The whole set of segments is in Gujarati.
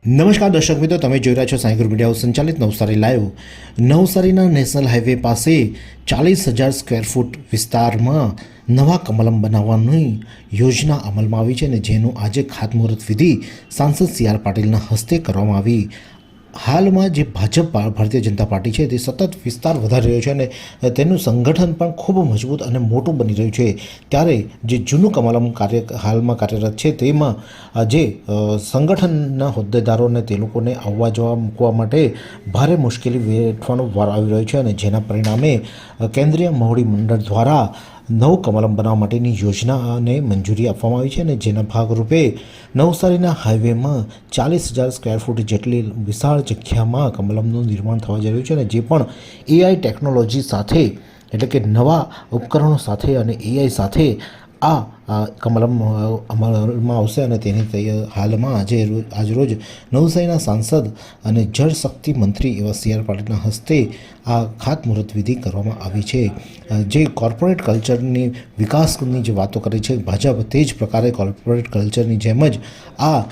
નમસ્કાર દર્શક મિત્રો, તમે જોઈ રહ્યા છો સાંઈ ગ્રુપ મીડિયા સંચાલિત નવસારી લાઈવ। નવસારીના નેશનલ હાઈવે પાસે 40,000 સ્ક્વેર ફૂટ વિસ્તારમાં નવા કમલમ બનાવવાની યોજના અમલમાં આવી છે અને જેનું આજે ખાતમુહૂર્ત વિધિ સાંસદ સી.આર. પાટીલના હસ્તે કરવામાં આવી। હાલમાં જે ભાજપ ભારતીય જનતા પાર્ટી છે તે સતત વિસ્તાર વધારી રહ્યો છે અને તેનું સંગઠન પણ ખૂબ મજબૂત અને મોટું બની રહ્યું છે। ત્યારે જે જૂનું કમલમ હાલમાં કાર્યરત છે તેમાં જે સંગઠનના હોદ્દેદારોને તે લોકોને આવવા જવા મૂકવા માટે ભારે મુશ્કેલી વેઠવાનો વાર આવી રહ્યો છે અને જેના પરિણામે કેન્દ્રીય મહુડી મંડળ દ્વારા નવ કમલમ બનાવવા માટેની યોજનાને મંજૂરી આપવામાં આવી છે અને જેના ભાગરૂપે નવસારીના હાઈવેમાં 40,000 સ્ક્વેર ફૂટ જેટલી વિશાળ જગ્યામાં કમલમનું નિર્માણ થવા જઈ રહ્યું છે અને જે પણ એઆઈ ટેકનોલોજી સાથે એટલે કે નવા ઉપકરણો સાથે અને એઆઈ સાથે આ કમલમ અમલમાં આવશે અને તેની હાલમાં આજરોજ નવસારીના સાંસદ અને જળશક્તિ મંત્રી એવા સી.આર. પાટીલના હસ્તે આ ખાતમુહૂર્ત વિધિ કરવામાં આવી છે। જે કોર્પોરેટ કલ્ચરની વિકાસની જે વાતો કરી છે ભાજપ, તે જ પ્રકારે કોર્પોરેટ કલ્ચરની જેમ જ આ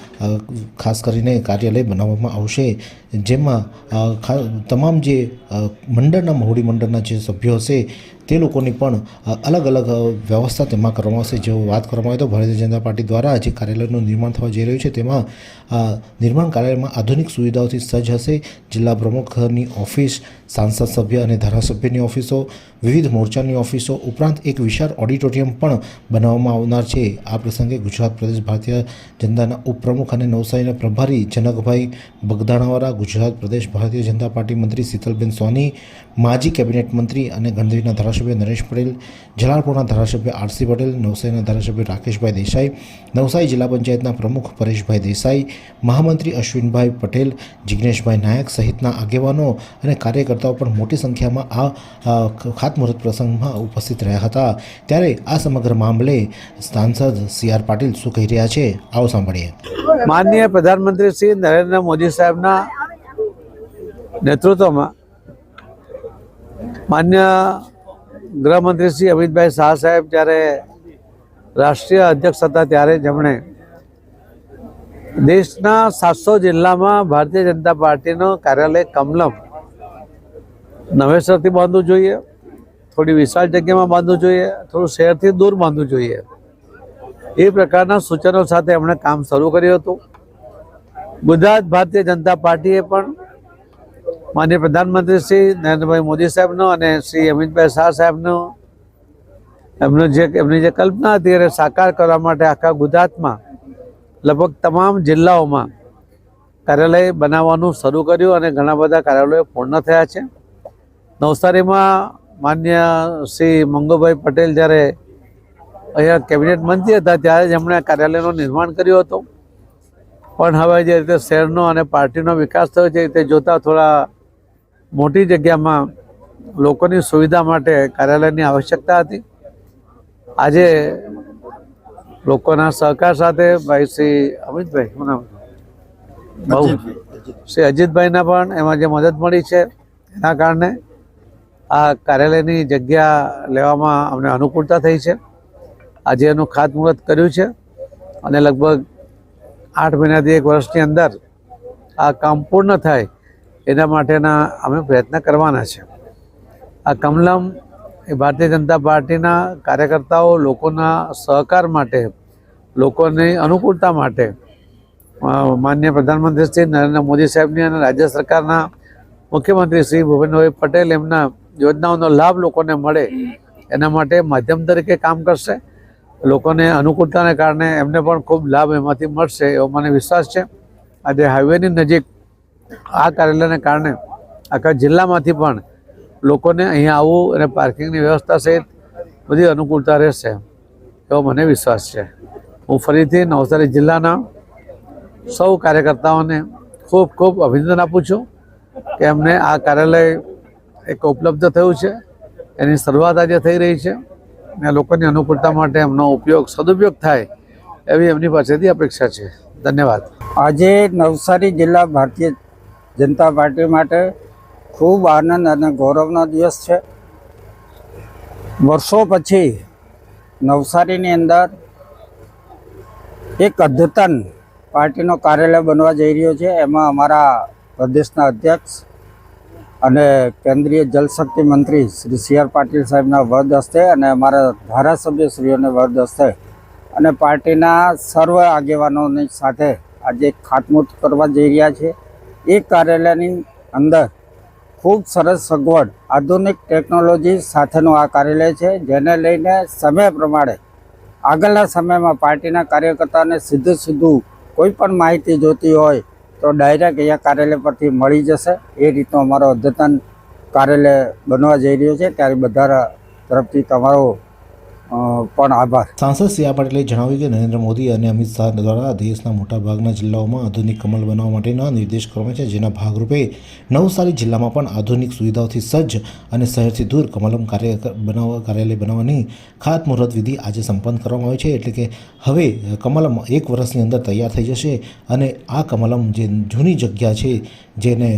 ખાસ કરીને કાર્યાલય બનાવવામાં આવશે, જેમાં તમામ જે મંડળના મહુડી મંડળના જે સભ્યો હશે તે લોકોની પણ અલગ અલગ વ્યવસ્થા તેમાં કરવામાં આવશે। જો વાત કરવામાં આવે તો ભારતીય જનતા પાર્ટી દ્વારા જે કાર્યાલયનું નિર્માણ થવા જઈ રહ્યું છે તેમાં નિર્માણ કાર્યાલયમાં આધુનિક સુવિધાઓથી સજ્જ હશે। જિલ્લા પ્રમુખની ઓફિસ, સાંસદ સભ્ય અને ધારાસભ્યની ઓફિસો, વિવિધ મોરચાની ઓફિસો ઉપરાંત એક વિશાળ ઓડિટોરિયમ પણ બનાવવામાં આવનાર છે। આ પ્રસંગે ગુજરાત પ્રદેશ ભારતીય જનતાના ઉપપ્રમુખ અને નવસારીના પ્રભારી જનકભાઈ બગદાણાવાળા, ગુજરાત પ્રદેશ ભારતીય જનતા પાર્ટી મંત્રી શીતલબેન સોની, માજી કેબિનેટ મંત્રી અને ગણદેવીના ધારાસભ્ય નરેશ પટેલ, જલાલપુરના ધારાસભ્ય આર.સી. પટેલ, નવસારીના ધારાસભ્ય રાકેશભાઈ દેસાઈ, નવસારી જિલ્લા પંચાયતના પ્રમુખ પરેશભાઈ દેસાઈ, મહામંત્રી અશ્વિનભાઈ પટેલ, જિગ્નેશભાઈ નાયક સહિતના આગેવાનો અને કાર્યકર્તાઓ પણ મોટી સંખ્યામાં આ ખાતમુહૂર્ત પ્રસંગમાં ઉપસ્થિત રહ્યા હતા। ત્યારે આ સમગ્ર મામલે સાંસદ સી.આર. પાટીલ શું કહી રહ્યા છે, આવો સાંભળીએ। માનનીય પ્રધાનમંત્રી શ્રી નરેન્દ્ર મોદી સાહેબના નેતૃત્વમાં માન્ય ગૃહમંત્રી શ્રી અમિતભાઈ શાહ સાહેબ જ્યારે રાષ્ટ્રીય અધ્યક્ષ હતા ત્યારે જેમણે દેશના 700 જિલ્લામાં ભારતીય જનતા પાર્ટીનો કાર્યાલય કમલમ નવેસરથી બાંધવું જોઈએ, થોડી વિશાળ જગ્યામાં બાંધવું જોઈએ, થોડું શહેરથી દૂર બાંધવું જોઈએ, એ પ્રકારના સૂચનો સાથે એમણે કામ શરૂ કર્યું હતું। ગુજરાત ભારતીય જનતા પાર્ટીએ પણ માનનીય પ્રધાનમંત્રી શ્રી નરેન્દ્રભાઈ મોદી સાહેબનો અને શ્રી અમિતભાઈ શાહ સાહેબનો એમની જે કલ્પના હતી એને સાકાર કરવા માટે આખા ગુજરાતમાં લગભગ તમામ જિલ્લાઓમાં કાર્યાલય બનાવવાનું શરૂ કર્યું અને ઘણા બધા કાર્યાલયો પૂર્ણ થયા છે। નવસારીમાં માન્ય શ્રી મંગુભાઈ પટેલ જ્યારે અહીંયા કેબિનેટ મંત્રી હતા ત્યારે જ એમણે કાર્યાલયનું નિર્માણ કર્યું હતું, પણ હવે જે રીતે શહેરનો અને પાર્ટીનો વિકાસ થયો છે તે જોતાં થોડા મોટી જગ્યામાં લોકોની સુવિધા માટે કાર્યાલયની આવશ્યકતા હતી। આજે લોકોના સહકાર સાથે ભાઈ શ્રી અમિતભાઈ શ્રી અજીતભાઈના પણ એમાં જે મદદ મળી છે એના કારણે આ કાર્યાલયની જગ્યા લેવામાં અમને અનુકૂળતા થઈ છે। આજે એનું ખાતમુહૂર્ત કર્યું છે અને લગભગ 8 મહિનાથી 1 વર્ષની અંદર આ કામ પૂર્ણ થાય એના માટેના અમે પ્રયત્ન કરવાના છે। આ કમલમ એ ભારતીય જનતા પાર્ટીના કાર્યકર્તાઓ લોકોના સહકાર માટે, લોકોની અનુકૂળતા માટે માનનીય પ્રધાનમંત્રી શ્રી નરેન્દ્ર મોદી સાહેબની અને રાજ્ય સરકારના મુખ્યમંત્રી શ્રી ભૂપેન્દ્રભાઈ પટેલ એમના યોજનાઓનો લાભ લોકોને મળે એના માટે માધ્યમ તરીકે કામ કરશે। લોકોને અનુકૂળતાને કારણે એમને પણ ખૂબ લાભ એમાંથી મળશે એવો મને વિશ્વાસ છે। આજે હાઈવેની નજીક આ કાર્યાલયને કારણે આખા જિલ્લામાંથી પણ લોકોને અહીંયા આવવું અને પાર્કિંગની વ્યવસ્થા સહિત બધી અનુકૂળતા રહેશે એવો મને વિશ્વાસ છે। હું ફરીથી નવસારી જિલ્લાના સૌ કાર્યકર્તાઓને ખૂબ ખૂબ અભિનંદન આપું છું કે એમને આ કાર્યાલય એક ઉપલબ્ધ થયું છે, એની શરૂઆત આજે થઈ રહી છે અને લોકોની અનુકૂળતા માટે એમનો સદુપયોગ થાય એવી એમની પાસેથી અપેક્ષા છે। ધન્યવાદ। આજે નવસારી જિલ્લા ભારતીય જનતા પાર્ટી માટે ખૂબ આનંદ અને ગૌરવનો દિવસ છે। વર્ષો પછી નવસારીની અંદર એક અદ્યતન પાર્ટીનો કાર્યાલય બનવા જઈ રહ્યો છે. એમાં અમારા પ્રદેશના અધ્યક્ષ અને કેન્દ્રીય જલશક્તિ મંત્રી શ્રી સી.આર. પાટીલ સાહેબના વરદ હસ્તે અને અમારા ધારાસભ્યશ્રીઓને વરદ હસ્તે અને પાર્ટીના સર્વ આગેવાનોની સાથે આજે ખાતમુહૂર્ત કરવા જઈ રહ્યા છે. એ કાર્યાલયની અંદર ખૂબ સરસ સગવડ આધુનિક ટેકનોલોજી સાથેનું આ કાર્યાલય છે, જેને લઈને સમય પ્રમાણે આગળના સમયમાં પાર્ટીના કાર્યકર્તાને સીધું કોઈ પણ માહિતી જોતી હોય તો ડાયરેક્ટ અહીંયા કાર્યાલય પરથી મળી જશે. એ રીતનો અમારો અદ્યતન કાર્યાલય બનવા જઈ રહ્યો છે. ત્યારે બધા તરફથી તમારો પણ આભાર. સાંસદ સી.આર. પાટીલે જણાવ્યું કે નરેન્દ્ર મોદી અને અમિત શાહ દ્વારા દેશના મોટાભાગના જિલ્લાઓમાં આધુનિક કમલ બનાવવા માટેના નિર્દેશ કરવામાં છે, જેના ભાગરૂપે નવસારી જિલ્લામાં પણ આધુનિક સુવિધાઓથી સજ્જ અને શહેરથી દૂર કમલમ કાર્યાલય બનાવવાની ખાતમુહૂર્ત વિધિ આજે સંપન્ન કરવામાં આવી છે. એટલે કે હવે કમલમ 1 વર્ષની અંદર તૈયાર થઈ જશે અને આ કમલમ જે જૂની જગ્યા છે, જેને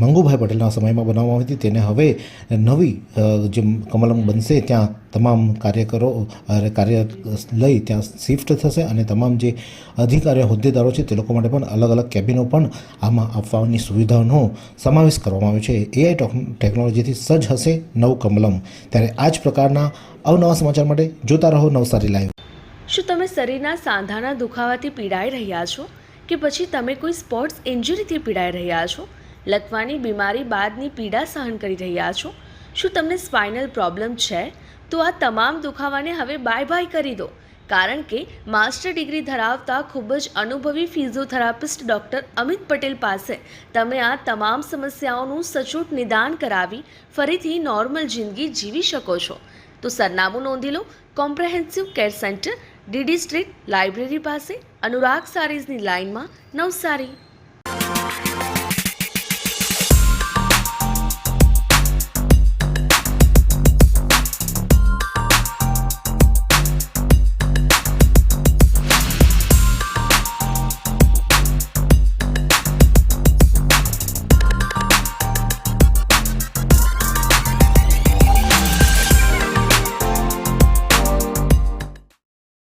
મંગુભાઈ પટેલના સમયમાં બનાવવામાં આવી હતી, તેને હવે નવી જે કમલમ બનશે ત્યાં તમામ કાર્ય લઈ ત્યાં શિફ્ટ થશે અને તમામ જે અધિકારીઓ હોદ્દેદારો છે તે લોકો માટે પણ અલગ અલગ કેબિનો પણ આમાં આપવાની સુવિધાઓનો સમાવેશ કરવામાં આવ્યો છે. AI ટેકનોલોજીથી સજ્જ હશે નવું કમલમ. ત્યારે આ જ પ્રકારના અવનવા સમાચાર માટે જોતા રહો નવસારી લાઈવ. શું તમે શરીરના સાંધાના દુખાવાથી પીડાઈ રહ્યા છો કે પછી તમે કોઈ સ્પોર્ટ્સ ઇન્જરીથી પીડાઈ રહ્યા છો? લકવાની બીમારી બાદની પીડા સહન કરી રહ્યા છો? શું તમને સ્પાઇનલ પ્રોબ્લેમ છે? તો આ તમામ દુખાવાને હવે બાય કરી દો, કારણ કે માસ્ટર ડિગ્રી ધરાવતા ખૂબ જ અનુભવી ફિઝિયોથેરાપિસ્ટ ડૉક્ટર અમિત પટેલ પાસે તમે આ તમામ સમસ્યાઓનું સચોટ નિદાન કરાવી ફરીથી નોર્મલ જિંદગી જીવી શકો છો. તો સરનામું નોંધી લો. Comprehensive care centre, DD street, library પાસે, અનુરાગ સારીઝની લાઇનમાં, નવસારી.